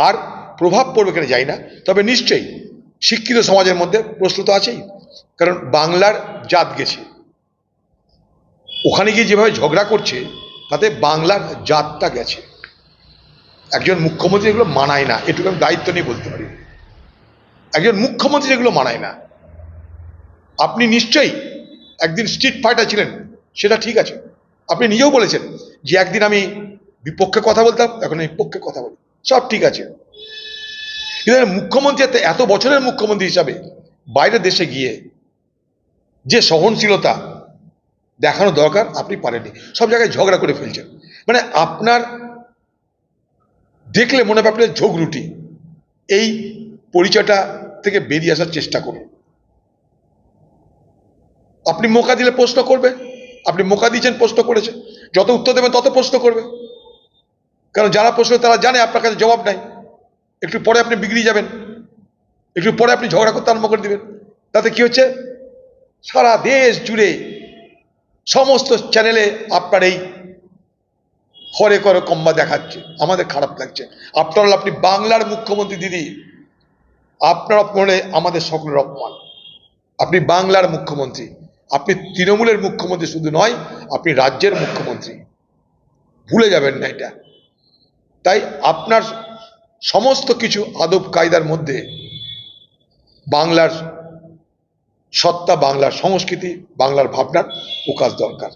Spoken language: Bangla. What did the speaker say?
আর প্রভাব পড়বে কিনা জানি না, তবে নিশ্চয়ই শিক্ষিত সমাজের মধ্যে প্রশ্ন তো আছেই। কারণ বাংলার জাত গেছে, ওখানে গিয়ে যেভাবে ঝগড়া করছে তাতে বাংলার জাতটা গেছে। একজন মুখ্যমন্ত্রী এগুলো মানায় না, এটুকু আমি দায়িত্ব নিয়ে বলতে পারি। একজন মুখ্যমন্ত্রী এগুলো মানায় না। আপনি নিশ্চয়ই একদিন স্ট্রিট ফাইটার ছিলেন, সেটা ঠিক আছে, আপনি নিজেও বলেছেন যে একদিন আমি বিপক্ষে কথা বলতাম, এখন আমি পক্ষে কথা বলি, সব ঠিক আছে। কিন্তু মুখ্যমন্ত্রী এত বছরের মুখ্যমন্ত্রী হিসাবে বাইরের দেশে গিয়ে যে সহনশীলতা দেখানো দরকার আপনি পারেননি, সব জায়গায় ঝগড়া করে ফেলছেন। মানে আপনার দেখলে মনে হবে আপনার ঝগড়ুটি। এই পরিচয়টা থেকে বেরিয়ে আসার চেষ্টা করুন। আপনি মোকা দিলে প্রশ্ন করবে, আপনি মোকা দিয়েছেন, প্রশ্ন করেছে, যত উত্তর দেবেন তত প্রশ্ন করবে। কারণ যারা প্রশ্ন তারা জানে আপনার কাছে জবাব নাই। একটু পরে আপনি বিগড়ে যাবেন, একটু পরে আপনি ঝগড়া করতে আরম্ভ করে দেবেন। তাতে কি হচ্ছে, সারা দেশ জুড়ে সমস্ত চ্যানেলে আপনার এই হরে করে কম্বা দেখাচ্ছে, আমাদের খারাপ লাগছে। আপনারা, আপনি বাংলার মুখ্যমন্ত্রী দিদি, আপনার মনে আমাদের সকলের অপমান। আপনি বাংলার মুখ্যমন্ত্রী, আপনি তৃণমূলের মুখ্যমন্ত্রী শুধু নয়, আপনি রাজ্যের মুখ্যমন্ত্রী, ভুলে যাবেন না এটা। তাই আপনার সমস্ত কিছু আদব কায়দার মধ্যে বাংলার সত্তা, বাংলার সংস্কৃতি, বাংলার ভাবনার প্রকাশ দরকার।